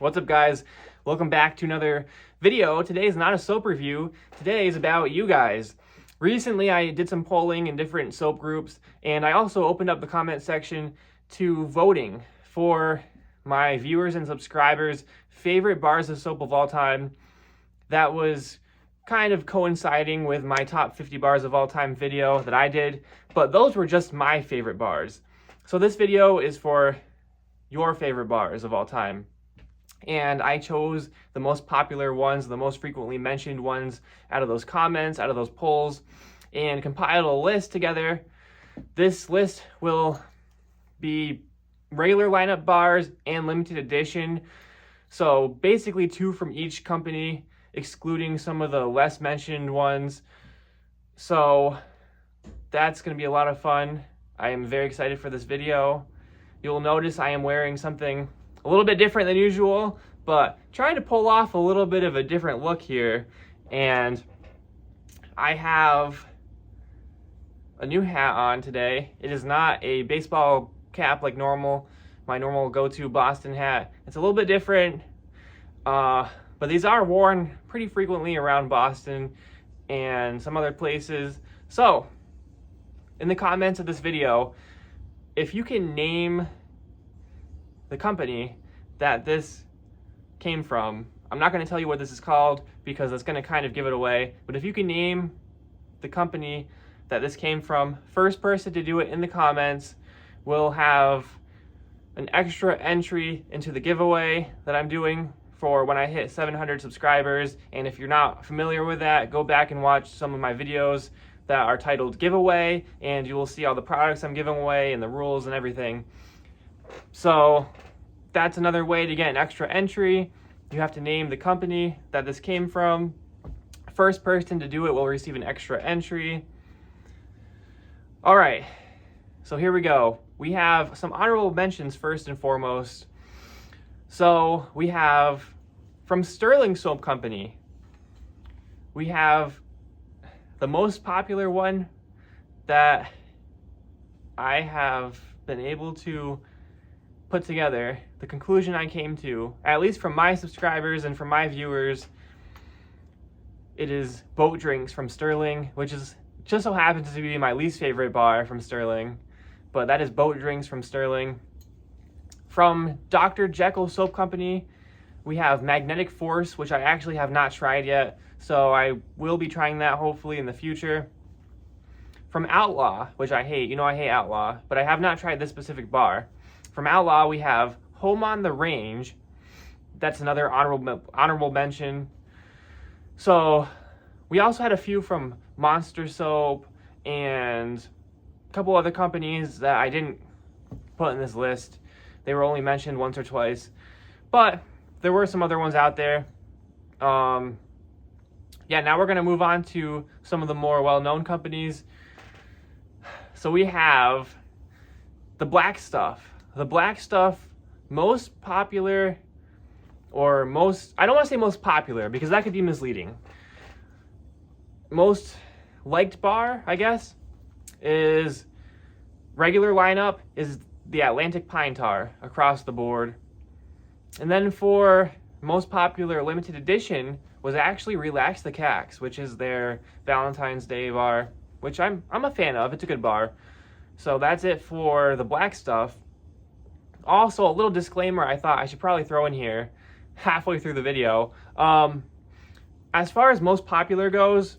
What's up, guys? Welcome back to another video. Today is not a soap review. Today is about you guys. Recently, I did some polling in different soap groups, and I also opened up the comment section to voting for my viewers and subscribers' favorite bars of soap of all time. That was kind of coinciding with my top 50 bars of all time video that I did, but those were just my favorite bars. So this video is for your favorite bars of all time. And I chose the most popular ones, the most frequently mentioned ones out of those comments, out of those polls, and compiled a list together. This list will be regular lineup bars and limited edition. So basically 2 from each company, excluding some of the less mentioned ones. So that's going to be a lot of fun. I am very excited for this video. You'll notice I am wearing something a little bit different than usual, but trying to pull off a little bit of a different look here. And I have a new hat on today. It is not a baseball cap like normal, my normal go-to Boston hat. It's a little bit different, but these are worn pretty frequently around Boston and some other places. So, in the comments of this video, if you can name the company that this came from, I'm not going to tell you what this is called because that's going to kind of give it away, but if you can name the company that this came from, first person to do it in the comments will have an extra entry into the giveaway that I'm doing for when I hit 700 subscribers. And if you're not familiar with that, go back and watch some of my videos that are titled giveaway, and you will see all the products I'm giving away and the rules and everything. So that's another way to get an extra entry. You have to name the company that this came from. First person to do it will receive an extra entry. All right, so here we go. We have some honorable mentions first and foremost. So we have from Sterling Soap Company, we have the most popular one that I have been able to put together. The conclusion I came to, at least from my subscribers and from my viewers, it is Boat Drinks from Sterling, which is just so happens to be my least favorite bar from Sterling, but that is Boat Drinks from Sterling. From Dr. Jekyll Soap Company, we have Magnetic Force, which I actually have not tried yet, so I will be trying that hopefully in the future. From Outlaw, which I hate, you know I hate Outlaw, but I have not tried this specific bar. From Outlaw, we have Home on the Range. That's another honorable mention. So we also had a few from Monster Soap and a couple other companies that I didn't put in this list. They were only mentioned once or twice, but there were some other ones out there. Yeah, now we're going to move on to some of the more well-known companies. So we have the Black Stuff. The Black Stuff, most popular, or most, I don't want to say most popular because that could be misleading. Most liked bar, I guess, is regular lineup is the Atlantic Pine Tar across the board. And then for most popular limited edition was actually Relax the Cax, which is their Valentine's Day bar, which I'm a fan of. It's a good bar. So that's it for the Black Stuff. Also, a little disclaimer I thought I should probably throw in here halfway through the video. As far as most popular goes,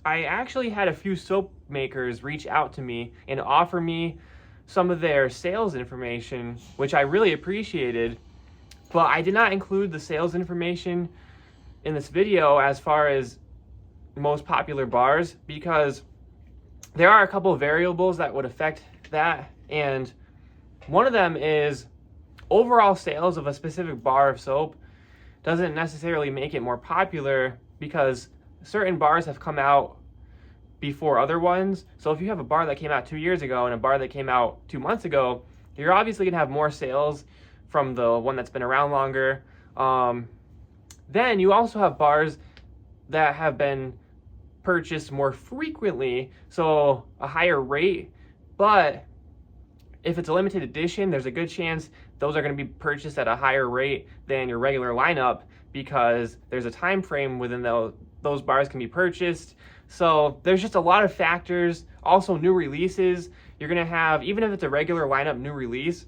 I actually had a few soap makers reach out to me and offer me some of their sales information, which I really appreciated, but I did not include the sales information in this video as far as most popular bars because there are a couple of variables that would affect that, and one of them is overall sales of a specific bar of soap doesn't necessarily make it more popular because certain bars have come out before other ones. So if you have a bar that came out 2 years ago and a bar that came out 2 months ago, you're obviously gonna have more sales from the one that's been around longer. Then you also have bars that have been purchased more frequently, so a higher rate, but if it's a limited edition, there's a good chance those are going to be purchased at a higher rate than your regular lineup because there's a time frame within those bars can be purchased. So there's just a lot of factors. Also, new releases. You're going to have, even if it's a regular lineup new release,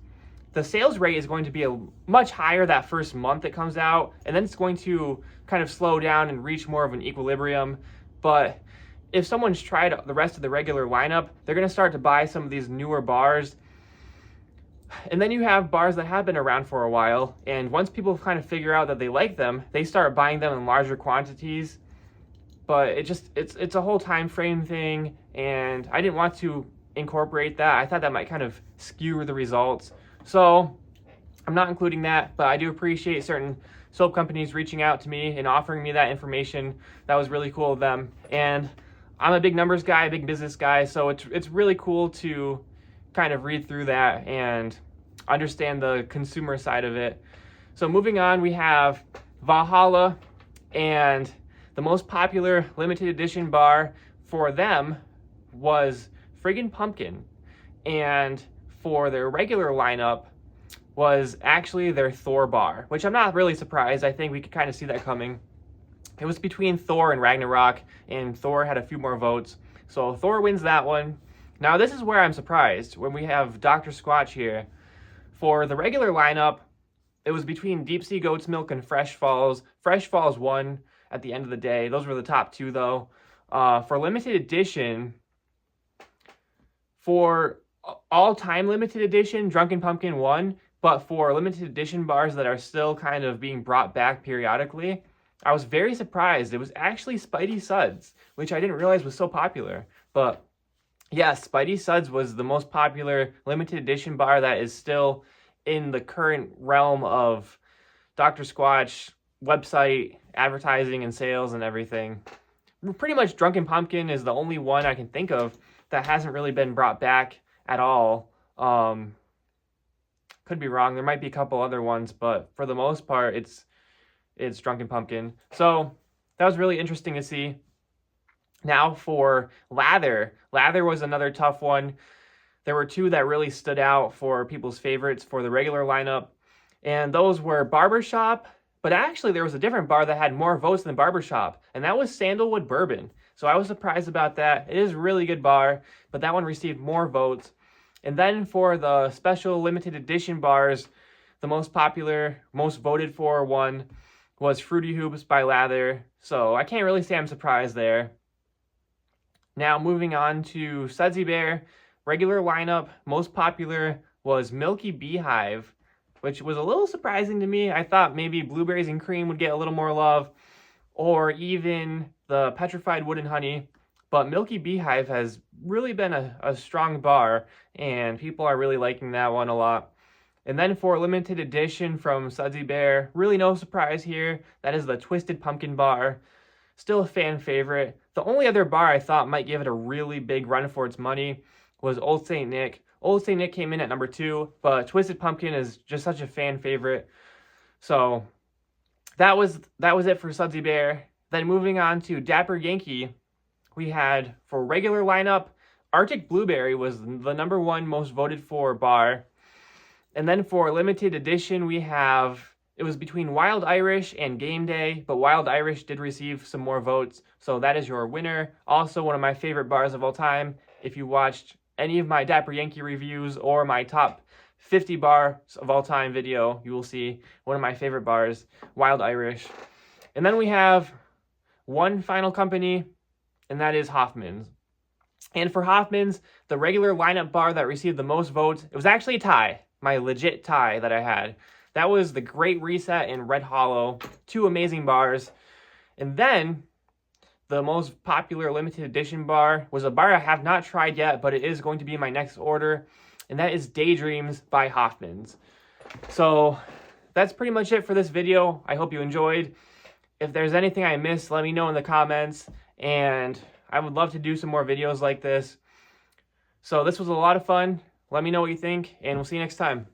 the sales rate is going to be much higher that first month it comes out, and then it's going to kind of slow down and reach more of an equilibrium. But if someone's tried the rest of the regular lineup, they're going to start to buy some of these newer bars. And then you have bars that have been around for a while, and once people kind of figure out that they like them, they start buying them in larger quantities. But it's a whole time frame thing, and I didn't want to incorporate that. I thought that might kind of skew the results. So I'm not including that, but I do appreciate certain soap companies reaching out to me and offering me that information. That was really cool of them. And I'm a big numbers guy, big business guy, so it's really cool to kind of read through that and understand the consumer side of it. So moving on, we have Valhalla, and the most popular limited edition bar for them was Friggin' Pumpkin. And for their regular lineup was actually their Thor bar, which I'm not really surprised. I think we could kind of see that coming. It was between Thor and Ragnarok, and Thor had a few more votes. So Thor wins that one. Now this is where I'm surprised when we have Dr. Squatch here. For the regular lineup, it was between Deep Sea Goat's Milk and Fresh Falls. Fresh Falls won at the end of the day. Those were the top two though. For limited edition, for all-time limited edition, Drunken Pumpkin won, but for limited edition bars that are still kind of being brought back periodically, I was very surprised. It was actually Spidey Suds, which I didn't realize was so popular. But yeah, Spidey Suds was the most popular limited edition bar that is still in the current realm of Dr. Squatch website, advertising and sales and everything. Pretty much Drunken Pumpkin is the only one I can think of that hasn't really been brought back at all. Could be wrong. There might be a couple other ones, but for the most part, it's Drunken Pumpkin. So that was really interesting to see. Now for Lather. Lather was another tough one. There were two that really stood out for people's favorites for the regular lineup, and those were Barbershop, but actually there was a different bar that had more votes than Barbershop, and that was Sandalwood Bourbon. So I was surprised about that. It is a really good bar, but that one received more votes. And then for the special limited edition bars, the most popular, most voted for one was Fruity Hoops by Lather. So I can't really say I'm surprised there. Now moving on to Sudsy Bear. Regular lineup, most popular was Milky Beehive, which was a little surprising to me. I thought maybe Blueberries and Cream would get a little more love, or even the Petrified Wood and Honey. But Milky Beehive has really been a strong bar, and people are really liking that one a lot. And then for limited edition from Sudsy Bear, really no surprise here, that is the Twisted Pumpkin bar. Still a fan favorite. The only other bar I thought might give it a really big run for its money was Old St. Nick. Old St. Nick came in at number 2, but Twisted Pumpkin is just such a fan favorite. So that was it for Sudsy Bear. Then moving on to Dapper Yankee, we had for regular lineup, Arctic Blueberry was the number 1 most voted for bar. And then for limited edition, it was between Wild Irish and Game Day, but Wild Irish did receive some more votes, so that is your winner. Also one of my favorite bars of all time. If you watched any of my Dapper Yankee reviews or my top 50 bars of all time video, you will see one of my favorite bars, Wild Irish. And then we have one final company, and that is Hoffman's. And for Hoffman's, the regular lineup bar that received the most votes, it was actually a tie, my legit tie that I had. That was the Great Reset and Red Hollow, 2 amazing bars. And then the most popular limited edition bar was a bar I have not tried yet, but it is going to be my next order, and that is Daydreams by Hoffman's. So that's pretty much it for this video. I hope you enjoyed. If there's anything I missed, let me know in the comments, and I would love to do some more videos like this. So this was a lot of fun. Let me know what you think, and we'll see you next time.